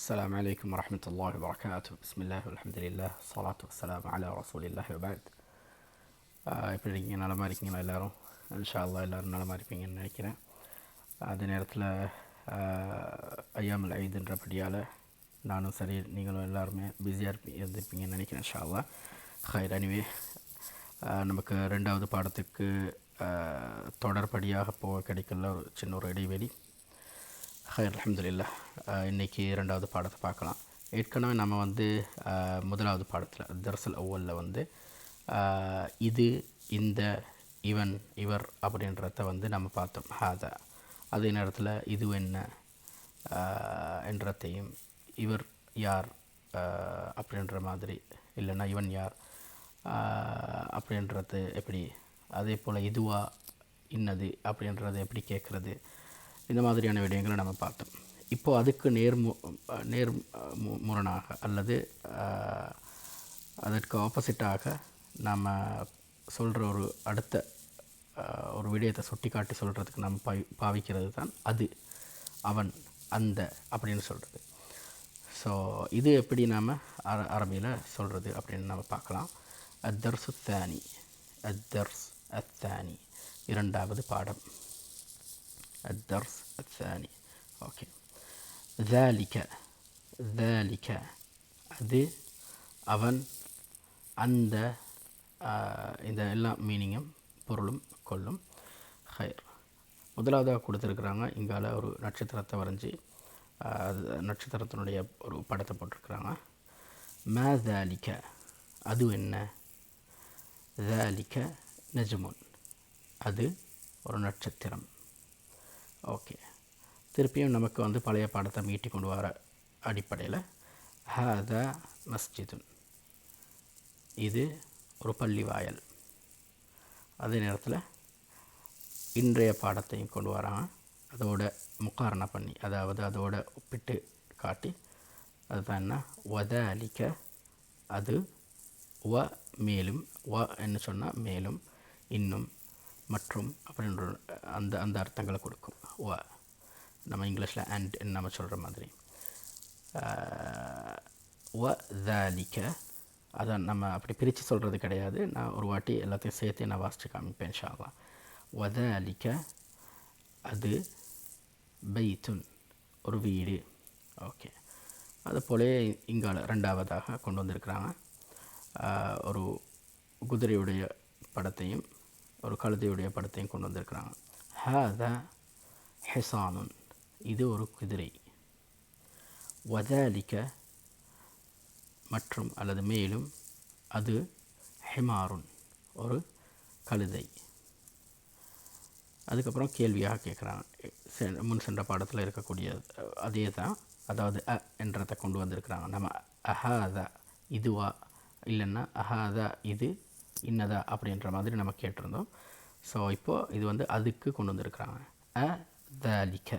السلام عليكم ورحمة الله وبركاته. بسم الله والحمد لله الصلاة والسلام على رسول الله وبعد. எப்படி இருக்கீங்க? நலமாக இருக்கீங்களா எல்லோரும்? இன்ஷா அல்லாஹ் எல்லோரும் நலமாக இருப்பீங்கன்னு நினைக்கிறேன். அதே நேரத்தில் ஐயாமுல் ஐதுன்றபடியால் நானும் சரி நீங்களும் எல்லாருமே பிஸியாக இருந்திருப்பீங்கன்னு நினைக்கிறேன். இன்ஷா அல்லாஹ் ஹைர். எனிவே நமக்கு ரெண்டாவது பாடத்துக்கு தொடர்படியாக போக கிடைக்கல ஒரு சின்ன ஒரு இடைவெளி. ஹைர் அல்ஹம்துலில்லாஹ். இன்றைக்கி ரெண்டாவது பாடத்தை பார்க்கலாம். ஏற்கனவே நம்ம முதலாவது பாடத்தில் தர்ஸல் அவ்வலில் இது, இந்த, இவன், இவர் அப்படின்றத நம்ம பார்த்தோம். ஹாதா. அதே நேரத்தில் இது என்ன என்றதையும், இவர் யார் அப்படின்ற மாதிரி, இல்லைன்னா இவன் யார் அப்படின்றது எப்படி, அதே போல் இதுவா இன்னது அப்படின்றத எப்படி கேட்குறது, இந்த மாதிரியான விடயங்களை நம்ம பார்த்தோம். இப்போது அதுக்கு முரணாக அல்லது அதற்கு ஆப்போசிட்டாக நாம் சொல்கிற ஒரு அடுத்த ஒரு விடயத்தை சுட்டி காட்டி சொல்கிறதுக்கு நம்ம பாவிக்கிறது தான் அது, அவன், அந்த அப்படின்னு சொல்கிறது. ஸோ இது எப்படி நாம் அரபியில் சொல்கிறது அப்படின்னு நம்ம பார்க்கலாம். அத்தர்சு தானி, அத்தர்ஸ் அத்தானி, இரண்டாவது பாடம். الدرس الثاني. ஓகே. ذلك ذلك அது, அவன், அந்த, இந்த எல்லா மீனிங்கும் பொருளும் கொள்ளும். ஹைர். முதலாவதாக கொடுத்துருக்குறாங்க. இங்கால ஒரு நட்சத்திரத்தை வரைஞ்சி நட்சத்திரத்தினுடைய ஒரு படத்தை போட்டிருக்கிறாங்க. மா ذلك அது என்ன, ذلك நஜ்முன் அது ஒரு நட்சத்திரம். ஓகே. திருப்பியும் நமக்கு பழைய பாடத்தை மீட்டி கொண்டு வர அடிப்படையில் ஹாதா மஸ்ஜிதுன் இது ஒரு பள்ளி வாயல். அதே நேரத்தில் இன்றைய பாடத்தையும் கொண்டு வராங்க. அதோட முக்காரணை பண்ணி, அதாவது அதோட ஒப்பிட்டு காட்டி, அதுதான் என்ன, வதலிக்க அது, வ மேலும், வ என்ன சொன்னால் மேலும், இன்னும், மற்றும் அப்படின்ற அந்த அர்த்தங்களை கொடுக்கும். வ நம்ம இங்கிலீஷில் அண்ட் நம்ம சொல்கிற மாதிரி. வ தாலிக்க அதை நம்ம அப்படி பிரித்து சொல்கிறது கிடையாது. நான் ஒரு வாட்டி எல்லாத்தையும் சேர்த்து நான் வாசித்து காமிப்பேன் இன்ஷா அல்லாஹ். வ தாலிக்க அது, பைத்துன் ஒரு வீடு. ஓகே. அது போலே இங்கால ரெண்டாவதாக கொண்டு வந்திருக்கிறாங்க. ஒரு குதிரையுடைய படத்தையும் ஒரு கழுதையுடைய படத்தையும் கொண்டு வந்திருக்கிறாங்க. ஹாதா ஹிசானுன் இது ஒரு குதிரை. வதாலிக்க மற்றும் அல்லது மேலும், அது ஹிமாருன் ஒரு கழுதை. அதுக்கப்புறம் கேள்வியாக கேட்குறாங்க. முன் சென்ற பாடத்தில் இருக்கக்கூடிய அதே தான், அதாவது அ என்றதை கொண்டு வந்திருக்கிறாங்க. நம்ம அஹாதா இதுவா, இல்லைன்னா அஹாதா இது இன்னதா அப்படின்ற மாதிரி நம்ம கேட்டிருந்தோம். ஸோ இப்போது இது அதுக்கு கொண்டு வந்திருக்கிறாங்க. அ தாலிக்க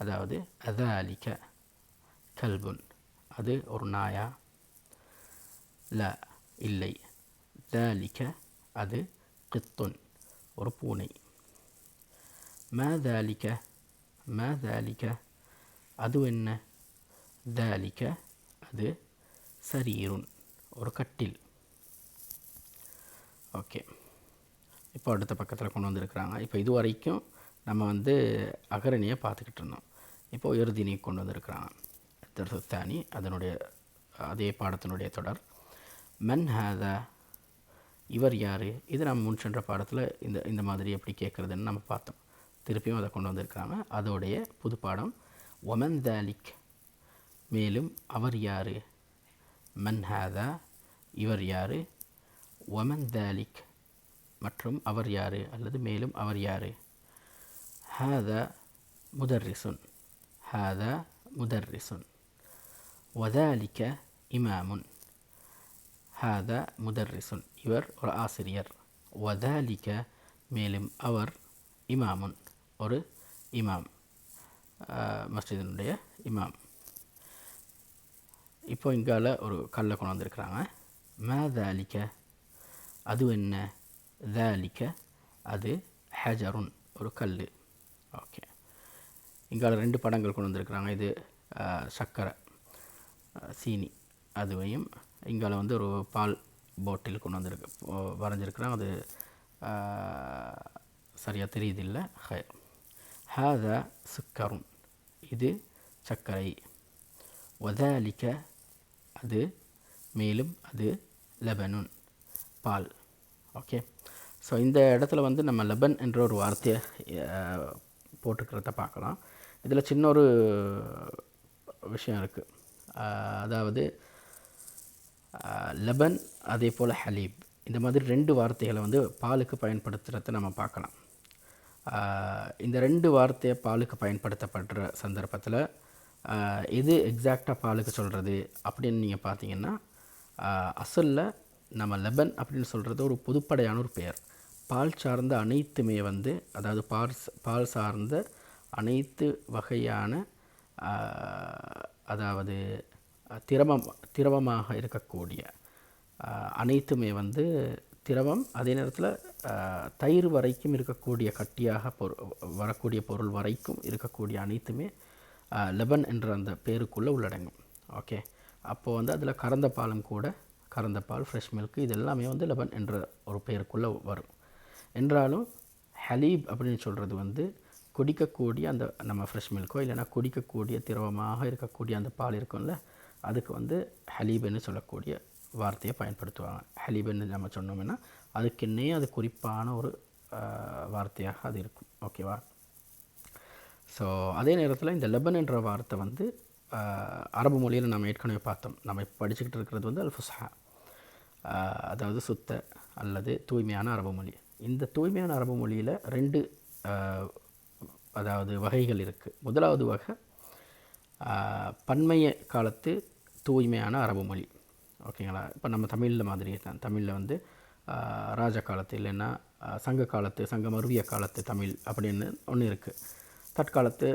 அதாவது அதாலிக்க கல்புன் அது ஒரு நாயா, ல இல்லை, தாலிக்க அது கித்துன் ஒரு பூனை. மா தாலிக்க மா தாலிக்க அது என்ன, தாலிக்க அது சரீருன் ஒரு கட்டில். ஓகே. இப்போ அடுத்த பக்கத்தில் கொண்டு வந்திருக்கிறாங்க. இப்போ இது வரைக்கும் நம்ம அகரணியை பார்த்துக்கிட்டு இருந்தோம். இப்போது இறுதினியை கொண்டு வந்திருக்கிறாங்க. தர்சுத்தானி அதனுடைய அதே பாடத்தினுடைய தொடர். மன் ஹாதா இவர் யார், இது நம்ம முன் சென்ற பாடத்தில் இந்த மாதிரி எப்படி கேட்குறதுன்னு நம்ம பார்த்தோம். திருப்பியும் அதை கொண்டு வந்திருக்கிறாங்க. அதோடைய புது பாடம் ஒமன் தாலிக் மேலும் அவர் யார், மன் ஹாதா இவர் யார், ஒமன் தாலிக் மற்றும் அவர் யார் அல்லது மேலும் அவர் யார். ஹாதா முதர்ரிசுன் ஹாதா முதர்ரிசுன் வதாலிக்க இமாமுன் ஹாதா முதர்ரிசுன் இவர் ஒரு ஆசிரியர். வதாலிக்க மேலும் அவர் இமாமுன் ஒரு இமாம், மஸ்ஜிதினுடைய இமாம். இப்போ இங்கால ஒரு கல்லை கொண்டு வந்திருக்கிறாங்க. மா தாலிக்க அது என்ன, தாலிக்க அது ஹஜருன் ஒரு கல். ஓகே. இங்கால ரெண்டு படங்கள் கொண்டு வந்திருக்கிறாங்க. இது சக்கரை சீனி அதுவையும் இங்கால வந்து ஒரு பால் பாட்டில் கொண்டு வந்திருக்கு வரைஞ்சிருக்கிறேன். அது சரியாக தெரியுதில்லை. ஹாதா சுக்கரும், இது சர்க்கரை. வதாலிக்க, அது, மேலும் அது, லெபனுன், பால். ஓகே. ஸோ இந்த இடத்துல வந்து நம்ம லெபன் என்ற ஒரு வார்த்தையை போட்டுக்கிறத பார்க்கலாம். இதில் சின்ன ஒரு விஷயம் இருக்குது. அதாவது லெபன் அதே போல் ஹலீப், இந்த மாதிரி 2 வார்த்தைகளை வந்து பாலுக்கு பயன்படுத்துகிறத நம்ம பார்க்கலாம். இந்த 2 வார்த்தையை பாலுக்கு பயன்படுத்தப்படுற சந்தர்ப்பத்தில் எது எக்ஸாக்டாக பாலுக்கு சொல்கிறது அப்படின்னு நீங்கள் பார்த்தீங்கன்னா, அசலில் நம்ம லெபன் அப்படின்னு சொல்கிறது ஒரு பொதுப்படையான ஒரு பெயர். பால் சார்ந்த அனைத்துமே வந்து, அதாவது பால் சார்ந்த அனைத்து வகையான அதாவது திரவமாக இருக்கக்கூடிய அனைத்துமே வந்து திரவம், அதே நேரத்தில் தயிர் வரைக்கும் இருக்கக்கூடிய கட்டியாக வரக்கூடிய பொருள் வரைக்கும் இருக்கக்கூடிய அனைத்துமே லெபன் என்ற அந்த பேருக்குள்ளே உள்ளடங்கும். ஓகே. அப்போது வந்து அதில் கறந்த பாலும் கூட, கறந்த பால், ஃப்ரெஷ் மில்க், இது எல்லாமே வந்து லெபன் என்ற ஒரு பேருக்குள்ளே வரும். என்றாலும் ஹலீப் அப்படின்னு சொல்கிறது வந்து குடிக்கக்கூடிய அந்த நம்ம ஃப்ரெஷ் மில்க்கோ இல்லைனா குடிக்கக்கூடிய திரவமாக இருக்கக்கூடிய அந்த பால் இருக்கும்ல, அதுக்கு வந்து ஹலீப்னு சொல்லக்கூடிய வார்த்தையை பயன்படுத்துவாங்க. ஹலீப்னு நம்ம சொன்னோம்னா அதுக்குன்னே அது குறிப்பான ஒரு வார்த்தையாக அது இருக்கும். ஓகேவா? ஸோ அதே நேரத்தில் இந்த லெபன் என்ற வார்த்தை வந்து அரபு மொழியில் நம்ம ஏற்கனவே பார்த்தோம். நம்ம இப்போ படிச்சுக்கிட்டு இருக்கிறது வந்து அல்-ஃபுஸ்ஹா, அதாவது சுத்த அல்லது தூய்மையான அரபு மொழி. இந்த தூய்மையான அரபு மொழியில் 2 அதாவது வகைகள் இருக்குது. முதலாவது வகை பண்டைய காலத்து தூய்மையான அரபு மொழி. ஓகேங்களா? இப்போ நம்ம தமிழில் மாதிரி தான். தமிழில் வந்து ராஜ காலத்து இல்லைன்னா சங்க காலத்து, சங்க மருவிய காலத்து தமிழ் அப்படின்னு ஒன்று இருக்குது. தற்காலத்து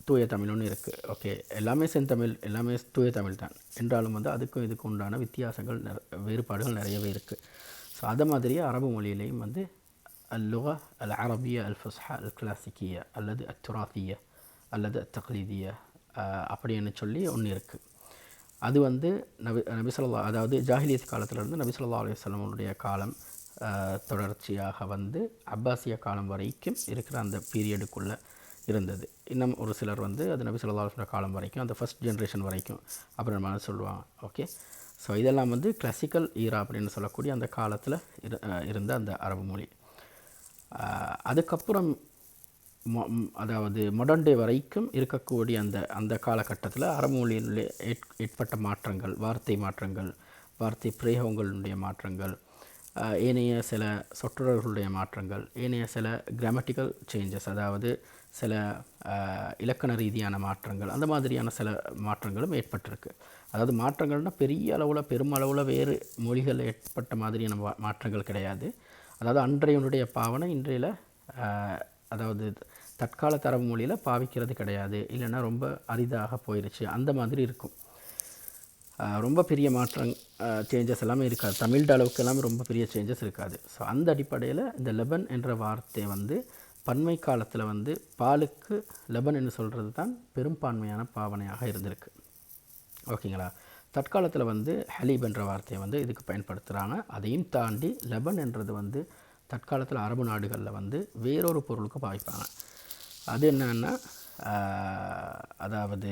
தூய தமிழ் ஒன்று இருக்குது. ஓகே, எல்லாமே செந்தமிழ், எல்லாமே தூய தமிழ் தான். என்றாலும் வந்து அதுக்கும் இதுக்கு உண்டான வித்தியாசங்கள், வேறுபாடுகள் நிறையவே இருக்குது. ஸோ அதை மாதிரியே அரபு மொழியிலையும் வந்து اللغة العربية الفصحى الكلاسيكية அல்லது التراثية அல்லது التقليدية அப்படின்னு சொல்லி ஒன்று இருக்குது. அது வந்து நபி ஸல்லல்லாஹு, அதாவது ஜாஹிலியத் காலத்திலிருந்து நபி ஸல்லல்லாஹு அலைஹி வஸல்லமுடைய காலம் தொடர்ச்சியாக வந்து அப்பாசிய காலம் வரைக்கும் இருக்கிற அந்த பீரியடுக்குள்ளே இருந்தது. இன்னும் ஒரு சிலர் வந்து அது நபி ஸல்லல்லாஹு அலைஹி வஸல்லம் காலம் வரைக்கும், அந்த ஃபஸ்ட் ஜென்ரேஷன் வரைக்கும் அப்புறமா சொல்லுவாங்க. ஓகே. ஸோ இதெல்லாம் வந்து கிளாசிக்கல் ஈரா அப்படின்னு சொல்லக்கூடிய அந்த காலத்தில் இருந்த அந்த அரபு மொழி. அதுக்கப்புறம் அதாவது மாடர்ன் டே வரைக்கும் இருக்கக்கூடிய அந்த காலகட்டத்தில் அரபு மொழியில் ஏற்பட்ட மாற்றங்கள், வார்த்தை மாற்றங்கள், வார்த்தை பிரயோகங்களுடைய மாற்றங்கள், ஏனைய சில சொற்றொடர்களுடைய மாற்றங்கள், ஏனைய சில கிராமட்டிக்கல் சேஞ்சஸ், அதாவது சில இலக்கண ரீதியான மாற்றங்கள், அந்த மாதிரியான சில மாற்றங்களும் ஏற்பட்டிருக்கு. அதாவது மாற்றங்கள்னால் பெரிய அளவில், பெருமளவில் வேறு மொழிகள் ஏற்பட்ட மாதிரியான மாற்றங்கள் கிடையாது. அதாவது அன்றையனுடைய பாவனை இன்றையில், அதாவது தற்கால அரபு மொழியில் பாவிக்கிறது கிடையாது, இல்லைன்னா ரொம்ப அரிதாக போயிடுச்சு, அந்த மாதிரி இருக்கும். ரொம்ப பெரிய மாற்றம், சேஞ்சஸ் எல்லாமே இருக்காது. தமிழ் அளவுக்கு எல்லாமே ரொம்ப பெரிய சேஞ்சஸ் இருக்காது. ஸோ அந்த அடிப்படையில் இந்த லெபன் என்ற வார்த்தை வந்து பன்மை காலத்தில் வந்து பாலுக்கு லெபன் என்று சொல்கிறது தான் பெரும்பான்மையான பாவனையாக இருந்திருக்கு. ஓகேங்களா? தற்காலத்தில் வந்து ஹலீப் என்ற வார்த்தையை வந்து இதுக்கு பயன்படுத்துகிறாங்க. அதையும் தாண்டி லெபன் என்றது வந்து தற்காலத்தில் அரபு நாடுகளில் வந்து வேறொரு பொருளுக்கு பாவிப்பாங்க. அது என்னன்னா, அதாவது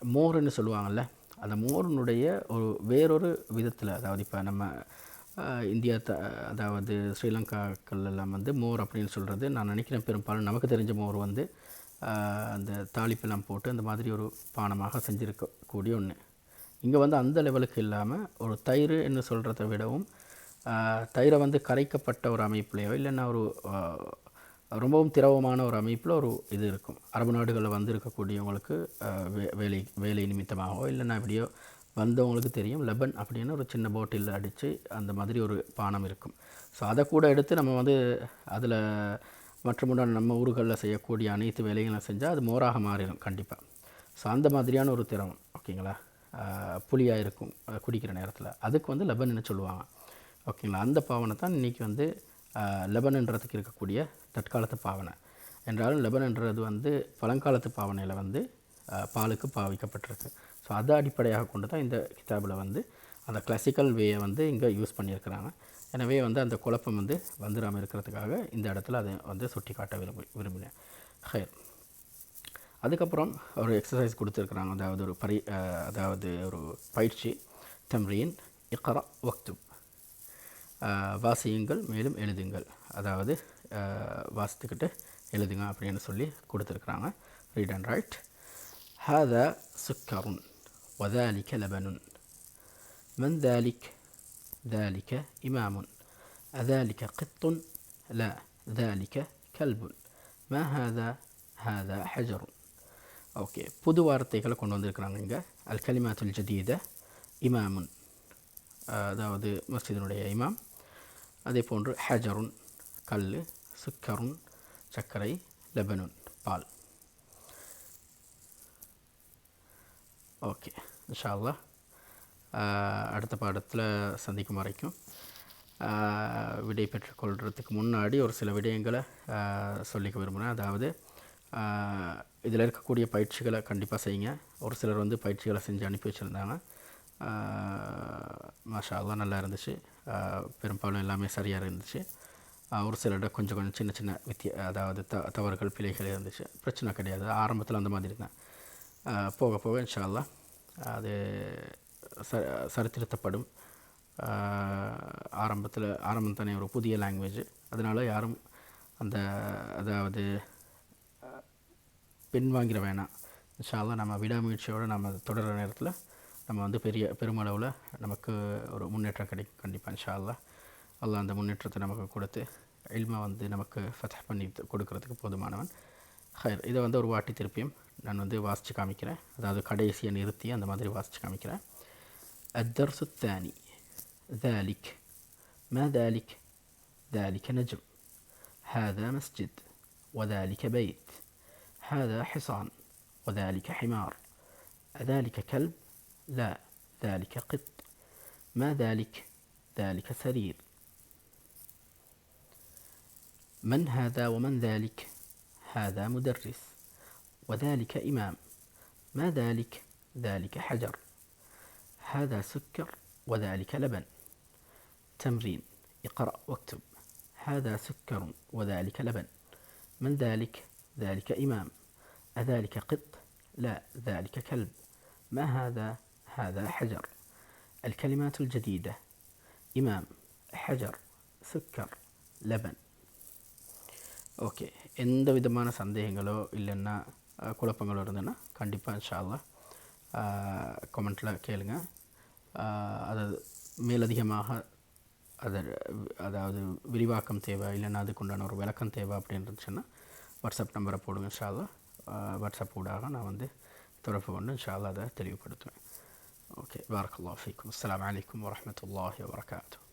மோர்னு சொல்லுவாங்கள்ல, அந்த மோரினுடைய ஒரு வேறொரு விதத்தில், அதாவது இப்போ நம்ம இந்தியா அதாவது ஸ்ரீலங்காக்கள் எல்லாம் வந்து மோர் அப்படின்னு சொல்கிறது, நான் நினைக்கிறேன் பெரும்பாலும் நமக்கு தெரிஞ்ச மோர் வந்து அந்த தாளிப்பெல்லாம் போட்டு அந்த மாதிரி ஒரு பானமாக செஞ்சுருக்கக்கூடிய ஒன்று. இங்கே வந்து அந்த லெவலுக்கு இல்லாமல் ஒரு தயிர் என்று சொல்கிறத விடவும், தயிரை வந்து கரைக்கப்பட்ட ஒரு அமைப்புலையோ இல்லைன்னா ஒரு ரொம்பவும் திரவமான ஒரு அமைப்பில் ஒரு இது இருக்கும். அரபு நாடுகளில் வந்து இருக்கக்கூடியவங்களுக்கு வேலை நிமித்தமாகவோ இல்லைன்னா எப்படியோ வந்தவங்களுக்கு தெரியும், லெபன் அப்படின்னு ஒரு சின்ன போட்டில் அடித்து அந்த மாதிரி ஒரு பானம் இருக்கும். ஸோ அதை கூட எடுத்து நம்ம வந்து அதில் மற்றமுடன் நம்ம ஊர்களில் செய்யக்கூடிய அனைத்து வேலைகளும் செஞ்சால் அது மோராக மாறிடும் கண்டிப்பாக. ஸோ அந்த மாதிரியான ஒரு திரவம், ஓகேங்களா, புளியாக இருக்கும் குடிக்கிற நேரத்தில், அதுக்கு வந்து லெபன்னு சொல்லுவாங்க. ஓகேங்களா? அந்த பாவனை தான் இன்றைக்கி வந்து லெபன்ன்றதுக்கு இருக்கக்கூடிய தற்காலத்து பாவனை. என்றாலும் லெபன்ன்றது வந்து பழங்காலத்து பாவனையில் வந்து பாலுக்கு பாவிக்கப்பட்டிருக்கு. ஸோ அதை அடிப்படையாக கொண்டு தான் இந்த கிதாபில் வந்து அந்த கிளாசிக்கல் வேயை வந்து இங்கே யூஸ் பண்ணியிருக்கிறாங்க. எனவே வந்து அந்த குழப்பம் வந்து வந்துடாமல் இருக்கிறதுக்காக இந்த இடத்துல அதை வந்து சுட்டி காட்ட விரும்பினேன். ஹைர். அதுக்கப்புறம் ஒரு எக்ஸசைஸ் கொடுத்துருக்குறாங்க. அதாவது ஒரு பயிற்சி. தம்ரீன் இக்ரா வக்துப், வாசியுங்கள் மேலும் எழுதுங்கள், அதாவது வாசித்துக்கிட்டு எழுதுங்க அப்படின்னு சொல்லி கொடுத்துருக்குறாங்க. Read and right. ஹாதா சுக்கருன் வதாலிக லபனுன் மன் தாலிக் ذلك إمام أذلك قط لا ذلك كلب ما هذا حجر. ஓகே, புது வார்த்தைகளை கொண்டு வந்திருக்கிறாங்க இங்கே. அல் கலிமாத்துல் ஜதீத இமாமுன், அதாவது மஸ்ஜிதினுடைய இமாம். அதே போன்று ஹஜருன் கல், சுக்கருன் சர்க்கரை, லெபனுன் பால். ஓகே, இன்ஷா அல்லாஹ் அடுத்த பாடத்தில் சந்திக்கும் வரைக்கும் விடை பெற்றுக்கொள்கிறதுக்கு முன்னாடி ஒரு சில விடயங்களை சொல்லிக்க விரும்புகிறேன். அதாவது இதில் இருக்கக்கூடிய பயிற்சிகளை கண்டிப்பாக செய்யுங்க. ஒரு சிலர் வந்து பயிற்சிகளை செஞ்சு அனுப்பி வச்சுருந்தாங்க. மாஷா அல்லாஹ் நல்லா இருந்துச்சு. பெரும்பாலும் எல்லாமே சரியாக இருந்துச்சு. ஒரு சிலர்கிட்ட கொஞ்சம் சின்ன சின்ன அதாவது தவறுகள் பிழைகள் இருந்துச்சு. பிரச்சனை கிடையாது. ஆரம்பத்தில் அந்த மாதிரி தான். போக போக இன்ஷா அல்லாஹ் அது சரித்திருத்தப்படும். ஆரம்பம் தானே ஒரு புதிய லாங்குவேஜ், அதனால் யாரும் அதாவது பின்வாங்கிற வேணாம். இன்ஷா அல்லாஹ் நம்ம விடாமுயற்சியோடு நம்ம தொடர்கிற நேரத்தில் நம்ம வந்து பெருமளவில் நமக்கு ஒரு முன்னேற்றம் கிடைக்கும் கண்டிப்பாக இன்ஷா அல்லாஹ். அல்லாஹ் அந்த முன்னேற்றத்தை நமக்கு கொடுத்து இல்மை வந்து நமக்கு ஃபத்ஹ் பண்ணி கொடுக்கறதுக்கு போதுமானவன். ஹைர். இதை வந்து ஒரு வாட்டி திருப்பியும் நான் வந்து வாசித்து காமிக்கிறேன். அதாவது கடைசியை நிறுத்தி அந்த மாதிரி வாசித்து காமிக்கிறேன். الدرس الثاني. ذلك ما ذلك؟ ذلك نجم. هذا مسجد وذلك بيت. هذا حصان وذلك حمار. أذلك كلب؟ لا ذلك قط. ما ذلك؟ ذلك سرير. من هذا ومن ذلك؟ هذا مدرس وذلك إمام. ما ذلك؟ ذلك حجر. هذا سكر وذلك لبن. تمرين اقرأ واكتب. هذا سكر وذلك لبن. من ذلك؟ ذلك إمام. أذلك قط؟ لا ذلك كلب. ما هذا حجر. الكلمات الجديدة: إمام، حجر، سكر، لبن. ஓகே, எந்த விதமான சந்தேகங்களோ இல்லைன்னா குழப்பங்களோ இருந்ததுன்னா கண்டிப்பாக இன்ஷா அல்லாஹ் கமெண்ட்டில் கேளுங்க. அதாவது மேலதிகமாக அதாவது விரிவாக்கம் தேவை இல்லைன்னா அதுக்குண்டான ஒரு விளக்கம் தேவை அப்படின்னு இருந்துச்சுன்னா வாட்ஸ்அப் நம்பரை போடுங்க. இன்ஷா அல்லாஹ் வாட்ஸ்அப் ஊடாக நான் வந்து தொடர்பு கொண்டு இன்ஷா அல்லாஹ் அதை தெளிவுபடுத்துவேன். ஓகே, பாரக்கல்லாஹு ஃபீக்கும். அஸ்ஸலாமு அலைக்கும் வரஹ்மத்துல்லாஹி வபரகாத்துஹு.